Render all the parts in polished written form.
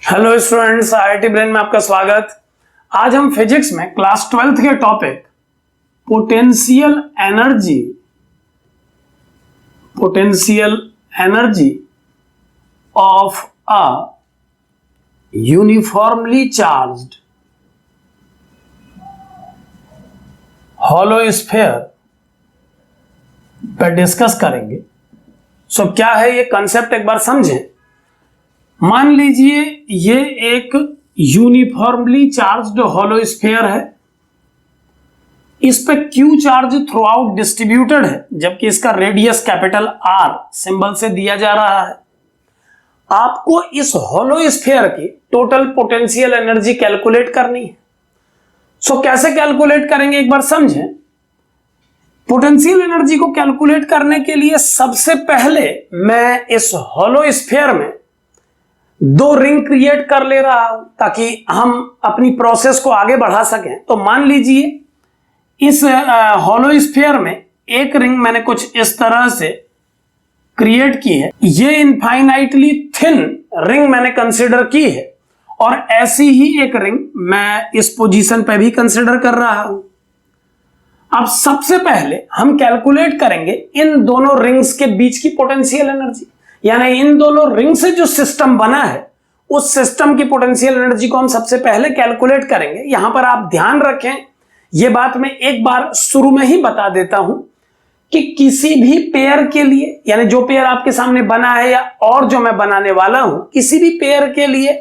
Hello students, IIT brain में आपका स्वागत। आज हम फिजिक्स में क्लास 12th के topic potential energy of a uniformly charged hollow sphere पर डिस्कस करेंगे। सो क्या है ये कंसेप्ट, एक बार समझें। मान लीजिए ये एक यूनिफॉर्मली चार्ज्ड हॉलो स्फीयर है, इस पे Q charge through out distributed है, जबकि इसका रेडियस कैपिटल आर सिंबल से दिया जा रहा है। आपको इस हॉलो स्फीयर की टोटल पोटेंशियल एनर्जी कैलकुलेट करनी है। सो कैसे कैलकुलेट करेंगे एक बार समझें। पोटेंशियल एनर्जी को कैलकुलेट करने के लिए सबसे पहले मैं इस हॉलो स्फीयर में दो रिंग क्रिएट कर ले रहा हूं ताकि हम अपनी प्रोसेस को आगे बढ़ा सकें। तो मान लीजिए इस हॉलो स्फीयर में एक रिंग मैंने कुछ इस तरह से क्रिएट की है। ये इनफाइनाइटली थिन रिंग मैंने कंसीडर की है और ऐसी ही एक रिंग मैं इस पोजीशन पे भी कंसीडर कर रहा हूं। अब सबसे पहले हम कैलकुलेट करेंगे इन दोनों रिंग्स के बीच की पोटेंशियल एनर्जी, यानी इन दोनों रिंग से जो सिस्टम बना है उस सिस्टम की पोटेंशियल एनर्जी को हम सबसे पहले कैलकुलेट करेंगे। यहां पर आप ध्यान रखें, यह बात मैं एक बार शुरू में ही बता देता हूं कि किसी भी पेयर के लिए, यानी जो पेयर आपके सामने बना है या और जो मैं बनाने वाला हूं, किसी भी पेयर के लिए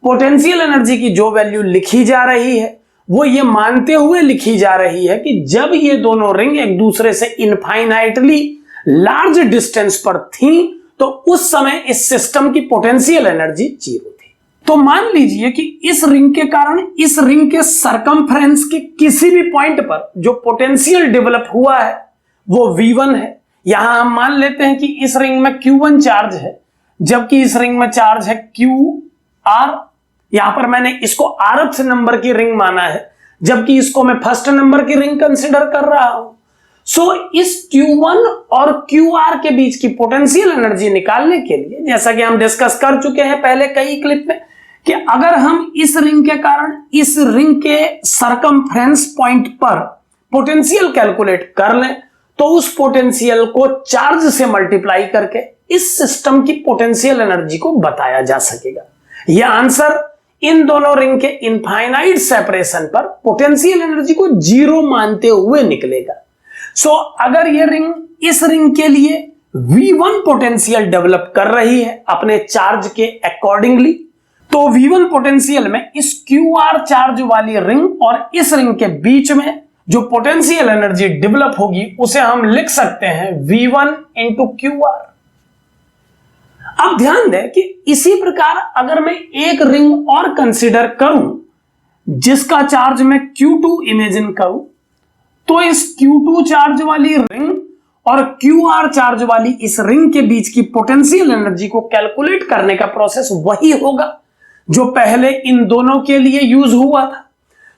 पोटेंशियल एनर्जी की जो वैल्यू लिखी जा रही है वो ये मानते हुए लिखी जा रही है कि जब ये दोनों रिंग एक दूसरे से इनफाइनाइटली लार्ज डिस्टेंस पर थी तो उस समय इस सिस्टम की पोटेंशियल एनर्जी 0 थी। तो मान लीजिए कि इस रिंग के कारण इस रिंग के सरकमफ्रेंस के किसी भी पॉइंट पर जो पोटेंशियल डेवलप हुआ है वो V1 है। यहां हम मान लेते हैं कि इस रिंग में Q1 चार्ज है, जबकि इस रिंग में चार्ज है QR। यहां पर मैंने इसको rth नंबर की रिंग माना है, जबकि इसको मैं फर्स्ट नंबर की रिंग कंसिडर कर रहा हूं। सो इस Q1 और QR के बीच की पोटेंशियल एनर्जी निकालने के लिए, जैसा कि हम डिस्कस कर चुके हैं पहले कई क्लिप में, कि अगर हम इस रिंग के कारण इस रिंग के सरकमफ्रेंस पॉइंट पर पोटेंशियल कैलकुलेट कर लें तो उस पोटेंशियल को चार्ज से मल्टीप्लाई करके इस सिस्टम की पोटेंशियल एनर्जी को बताया जा सकेगा। यह आंसर इन दोनों रिंग के इनफाइनाइट सेपरेशन पर पोटेंशियल एनर्जी को 0 मानते हुए निकलेगा। सो अगर यह रिंग इस रिंग के लिए V1 पोटेंशियल डेवलप कर रही है अपने चार्ज के अकॉर्डिंगली, तो V1 पोटेंशियल में इस QR चार्ज वाली रिंग और इस रिंग के बीच में जो पोटेंशियल एनर्जी डेवलप होगी उसे हम लिख सकते हैं V1 इंटू QR। अब ध्यान दें कि इसी प्रकार अगर मैं एक रिंग और कंसीडर करूं जिसका चार्ज मैं Q2 इमेजिन करूं, तो इस Q2 चार्ज वाली रिंग और QR चार्ज वाली इस रिंग के बीच की पोटेंशियल एनर्जी को कैलकुलेट करने का प्रोसेस वही होगा जो पहले इन दोनों के लिए यूज हुआ था।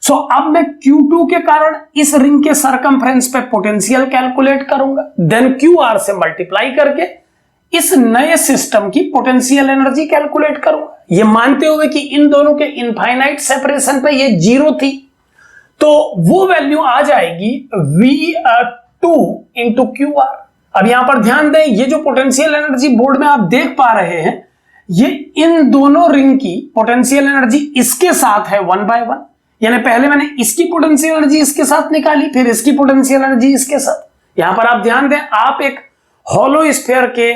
सो अब मैं Q2 के कारण इस रिंग के सरकमफ्रेंस पे पोटेंशियल कैलकुलेट करूंगा, देन QR से मल्टीप्लाई करके इस नए सिस्टम की पोटेंशियल एनर्जी कैलकुलेट करूंगा, यह मानते हुए कि इन दोनों के इनफाइनाइट सेपरेशन पे ये 0 थी। तो वो वैल्यू आ जाएगी V2 इंटू QR। अब यहां पर ध्यान दें, ये जो पोटेंशियल एनर्जी बोर्ड में आप देख पा रहे हैं, ये इन दोनों रिंग की पोटेंशियल एनर्जी इसके साथ है 1/1, यानी पहले मैंने इसकी पोटेंशियल एनर्जी इसके साथ निकाली, फिर इसकी पोटेंशियल एनर्जी इसके साथ। यहां पर आप ध्यान दें, आप एक हॉलो स्फीयर के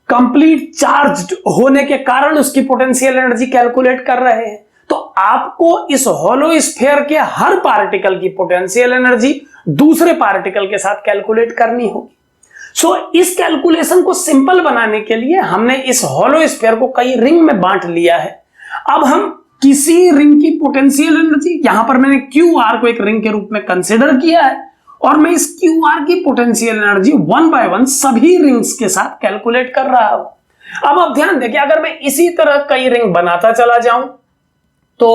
कंप्लीट चार्ज्ड होने के कारण उसकी पोटेंशियल एनर्जी कैलकुलेट कर रहे हैं। तो आपको इस हॉलो स्फीयर के हर पार्टिकल की पोटेंशियल एनर्जी दूसरे पार्टिकल के साथ कैलकुलेट करनी होगी। सो इस कैलकुलेशन को सिंपल बनाने के लिए हमने इस हॉलो स्फीयर को कई रिंग में बांट लिया है। अब हम किसी रिंग की पोटेंशियल एनर्जी, यहां पर मैंने QR को एक रिंग के रूप में कंसिडर किया है और मैं इस QR की पोटेंशियल एनर्जी 1/1 सभी रिंग्स के साथ कैलकुलेट कर रहा हूं। अब आप ध्यान दें कि अगर मैं इसी तरह कई रिंग बनाता चला जाऊं तो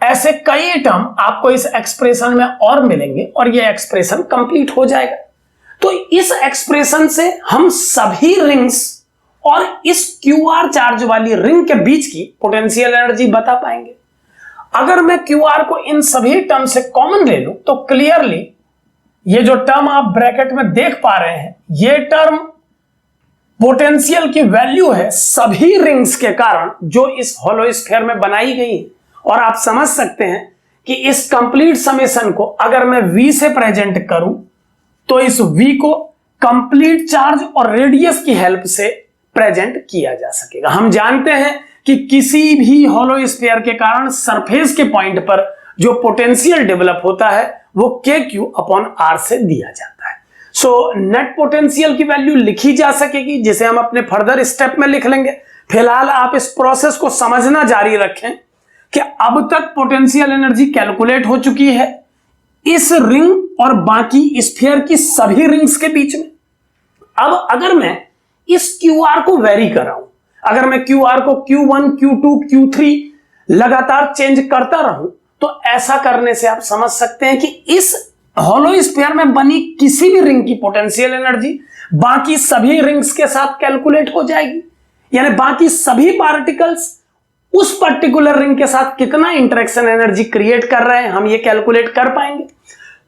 ऐसे कई टर्म आपको इस एक्सप्रेशन में और मिलेंगे और यह एक्सप्रेशन कंप्लीट हो जाएगा। तो इस एक्सप्रेशन से हम सभी रिंग्स और इस QR चार्ज वाली रिंग के बीच की पोटेंशियल एनर्जी बता पाएंगे। अगर मैं QR को इन सभी टर्म से कॉमन ले लूं तो क्लियरली ये जो टर्म आप ब्रैकेट में देख पा रहे हैं, ये टर्म पोटेंशियल की वैल्यू है सभी रिंग्स के कारण जो इस होलो स्फीयर में बनाई गई है। और आप समझ सकते हैं कि इस कंप्लीट समेशन को अगर मैं V से प्रेजेंट करूं तो इस V को कंप्लीट चार्ज और रेडियस की हेल्प से प्रेजेंट किया जा सकेगा। हम जानते हैं कि किसी भी होलो स्फीयर के कारण सरफेस के पॉइंट पर जो पोटेंशियल डेवलप होता है वो KQ/R से दिया जाता है। सो नेट पोटेंशियल की वैल्यू लिखी जा सकेगी, जिसे हम अपने फर्दर स्टेप में लिख लेंगे। फिलहाल आप इस प्रोसेस को समझना जारी रखें कि अब तक पोटेंशियल एनर्जी कैलकुलेट हो चुकी है इस रिंग और बाकी स्फीयर की सभी रिंग्स के बीच में। अब अगर मैं इस QR को वेरी कराऊं, अगर मैं QR को Q1, Q2, Q3 लगातार चेंज करता रहूं, तो ऐसा करने से आप समझ सकते हैं कि इस होलो स्फीयर में बनी किसी भी रिंग की पोटेंशियल एनर्जी बाकी सभी रिंग्स के साथ कैलकुलेट हो जाएगी। यानी बाकी सभी पार्टिकल्स उस पर्टिकुलर रिंग के साथ कितना इंटरेक्शन एनर्जी क्रिएट कर रहे हैं, हम ये कैलकुलेट कर पाएंगे।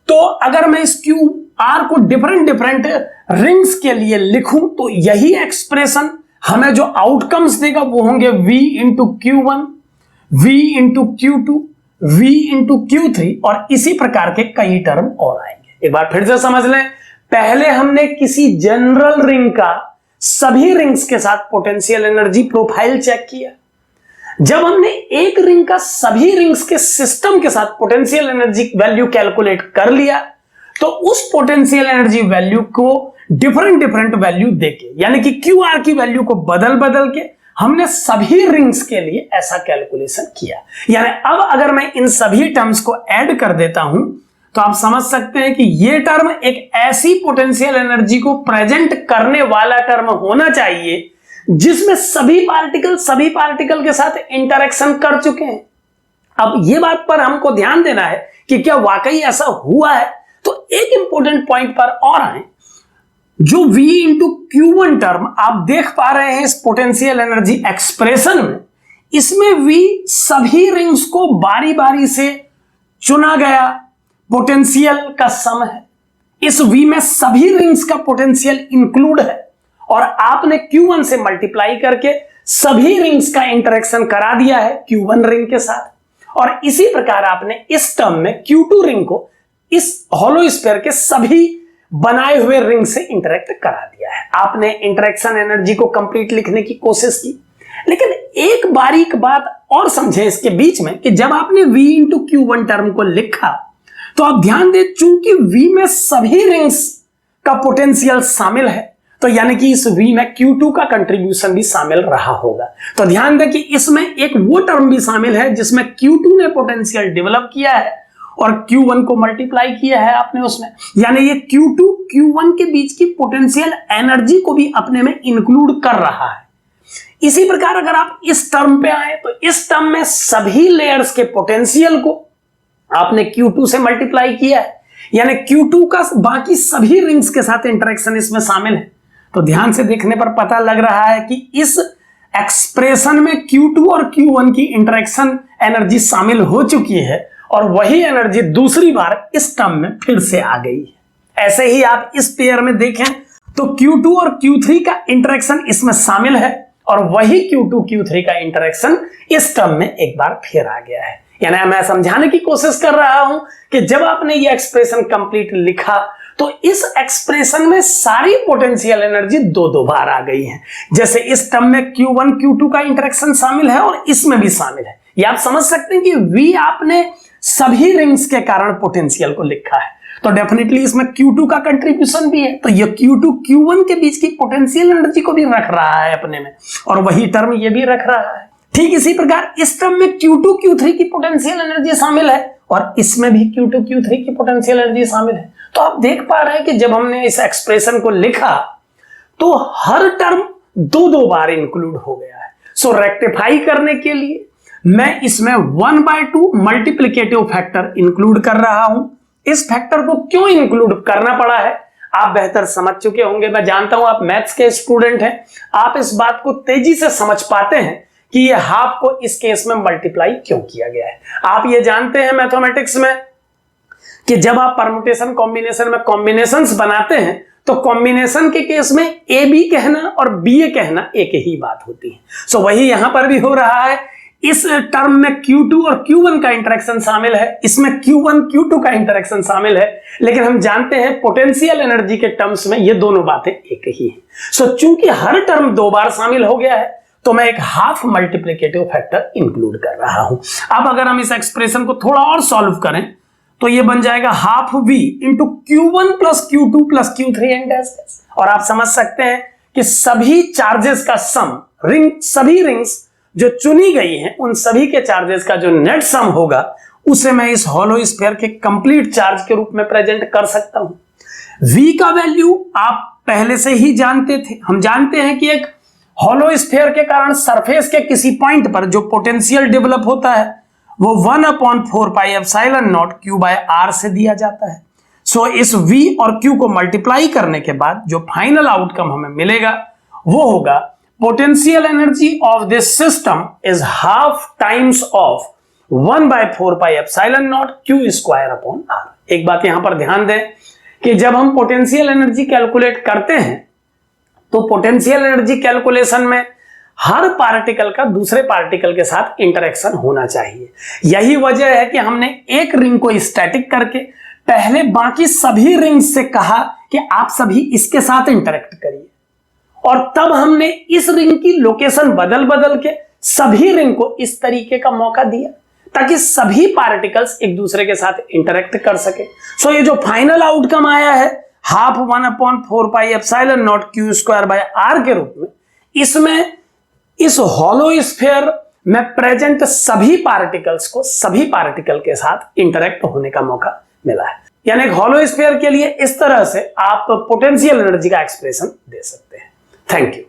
तो अगर मैं इस QR को डिफरेंट रिंग्स के लिए लिखूं तो यही एक्सप्रेशन हमें जो आउटकम्स देगा वो होंगे V into Q1, V into Q2, V into Q3 और इसी प्रकार के कई टर्म और आएंगे। एक बार फिर से समझ लें, पहले हमने किसी जनरल रिंग का सभी रिंग्स के साथ पोटेंशियल एनर्जी प्रोफाइल चेक किया। जब हमने एक रिंग का सभी रिंग्स के सिस्टम के साथ पोटेंशियल एनर्जी वैल्यू कैलकुलेट कर लिया तो उस पोटेंशियल एनर्जी वैल्यू को डिफरेंट वैल्यू देके, यानी कि QR की वैल्यू को बदल के हमने सभी रिंग्स के लिए ऐसा कैलकुलेशन किया। यानी अब अगर मैं इन सभी टर्म्स को ऐड कर देता हूं तो आप समझ सकते हैं कि यह टर्म एक ऐसी पोटेंशियल एनर्जी को प्रेजेंट करने वाला टर्म होना चाहिए जिसमें सभी पार्टिकल के साथ इंटरेक्शन कर चुके हैं। अब यह बात पर हमको ध्यान देना है कि क्या वाकई ऐसा हुआ है। तो एक इंपॉर्टेंट पॉइंट पर और आए, जो V इंटू Q1 टर्म आप देख पा रहे हैं इस पोटेंशियल एनर्जी एक्सप्रेशन में, इसमें V सभी रिंग्स को बारी बारी से चुना गया पोटेंशियल का सम है। इस V में सभी रिंग्स का पोटेंशियल इंक्लूड है और आपने Q1 से मल्टीप्लाई करके सभी रिंग्स का इंटरेक्शन करा दिया है Q1 रिंग के साथ। और इसी प्रकार आपने इस टर्म में Q2 रिंग को इस होलो स्फीयर के सभी बनाए हुए रिंग से इंटरेक्ट करा दिया है। आपने इंटरेक्शन एनर्जी को कंप्लीट लिखने की कोशिश की, लेकिन एक बारीक बात और समझे इसके बीच में कि जब आपने V इंटू Q1 टर्म को लिखा तो आप ध्यान दें, चूंकि V में सभी रिंग्स का पोटेंशियल शामिल है तो यानी कि इस V में Q2 का कंट्रीब्यूशन भी शामिल रहा होगा। तो ध्यान दें कि इसमें एक वो टर्म भी शामिल है जिसमें Q2 ने पोटेंशियल डेवलप किया है और Q1 को मल्टीप्लाई किया है आपने उसमें, यानी ये Q2 Q1 के बीच की पोटेंशियल एनर्जी को भी अपने में इंक्लूड कर रहा है। इसी प्रकार अगर आप इस टर्म पे आए तो इस टर्म में सभी लेयर्स के पोटेंशियल को आपने Q2 से मल्टीप्लाई किया है, यानी Q2 का बाकी सभी रिंग्स के साथ इंटरेक्शन इसमें शामिल है। तो ध्यान से देखने पर पता लग रहा है कि इस एक्सप्रेशन में Q2 और Q1 की इंटरेक्शन एनर्जी शामिल हो चुकी है और वही एनर्जी दूसरी बार इस टर्म में फिर से आ गई है। ऐसे ही आप इस पेयर में देखें तो Q2 और Q3 का इंटरेक्शन इसमें शामिल है और वही Q2 Q3 का इंटरेक्शन इस टर्म में एक बार फिर आ गया है। यानी मैं समझाने की कोशिश कर रहा हूं कि जब आपने ये एक्सप्रेशन कंप्लीट लिखा तो इस एक्सप्रेशन में सारी पोटेंशियल एनर्जी दो बार आ गई है। जैसे इस टर्म में Q1 Q2 का इंटरेक्शन शामिल है और इसमें भी शामिल है। ये आप समझ सकते हैं कि V आपने सभी रिंग्स के कारण पोटेंशियल को लिखा है तो डेफिनेटली इसमें Q2 का कंट्रीब्यूशन भी है, तो ये Q2 Q1 के बीच की पोटेंशियल एनर्जी को भी रख रहा है अपने में और वही टर्म ये भी रख रहा है। ठीक इसी प्रकार इस टर्म में Q2 Q3 की पोटेंशियल एनर्जी शामिल है और इसमें भी Q2 Q3 की पोटेंशियल एनर्जी शामिल है। तो आप देख पा रहे हैं कि जब हमने इस एक्सप्रेशन को लिखा तो हर टर्म दो बार इंक्लूड हो गया है। सो रेक्टिफाई करने के लिए मैं इसमें 1/2 मल्टीप्लिकेटिव फैक्टर इंक्लूड कर रहा हूं। इस फैक्टर को क्यों इंक्लूड करना पड़ा है आप बेहतर समझ चुके होंगे। मैं जानता हूं आप मैथ्स के स्टूडेंट हैं, आप इस बात को तेजी से समझ पाते हैं कि ये हाफ को इस केस में मल्टीप्लाई क्यों किया गया है। आप ये जानते हैं मैथमेटिक्स में कि जब आप परम्यूटेशन कॉम्बिनेशन में कॉम्बिनेशंस बनाते हैं तो कॉम्बिनेशन के केस में ए बी कहना और बी ए कहना एक ही बात होती है। सो वही यहां पर भी हो रहा है। इस टर्म में Q2 और Q1 का इंटरेक्शन शामिल है, इसमें Q1 Q2 का इंटरेक्शन शामिल है, लेकिन हम जानते हैं पोटेंशियल एनर्जी के टर्म्स में ये दोनों बातें एक ही हैं। सो चूंकि हर टर्म दो बार शामिल हो गया है तो मैं एक हाफ मल्टीप्लिकेटिव फैक्टर इंक्लूड कर रहा हूं। अब अगर हम इस एक्सप्रेशन को थोड़ा और सॉल्व करें तो ये बन जाएगा half v into Q1 plus Q2 plus Q3 and dash dash. और आप समझ सकते हैं कि सभी चार्जेस का सम, सभी रिंग्स जो चुनी गई हैं उन सभी के चार्जेस का जो नेट सम होगा उसे मैं इस हॉलो स्फीयर के कंप्लीट चार्ज के रूप में प्रेजेंट कर सकता हूं। v का वैल्यू आप पहले से ही जानते थे। हम जानते हैं कि एक हॉलो स्फीयर के कारण सरफेस के किसी पॉइंट पर जो पोटेंशियल डेवलप होता है वो 1/4 pi epsilon naught Q by R से दिया जाता है। सो इस V और Q को मल्टीप्लाई करने के बाद जो फाइनल आउटकम हमें मिलेगा वो होगा potential energy of this system is half times of 1/4 pi epsilon naught Q square upon R। एक बात यहां पर ध्यान दें कि जब हम पोटेंशियल एनर्जी कैलकुलेट करते हैं तो पोटेंशियल एनर्जी कैलकुलेशन में हर पार्टिकल का दूसरे पार्टिकल के साथ इंटरेक्शन होना चाहिए। यही वजह है कि हमने एक रिंग को स्टैटिक करके पहले बाकी सभी रिंग्स से कहा कि आप सभी इसके साथ इंटरेक्ट करिए, और तब हमने इस रिंग की लोकेशन बदल बदल के सभी रिंग को इस तरीके का मौका दिया ताकि सभी पार्टिकल्स एक दूसरे के साथ इंटरेक्ट कर सके। सो ये जो फाइनल आउटकम आया है half 1/4 pi epsilon naught Q square by R के रूप में, इसमें इस हॉलो स्फीयर में प्रेजेंट सभी पार्टिकल्स को सभी पार्टिकल के साथ इंटरेक्ट होने का मौका मिला है। यानी एक हॉलो स्फीयर के लिए इस तरह से आप पोटेंशियल एनर्जी का एक्सप्रेशन दे सकते हैं। Thank you.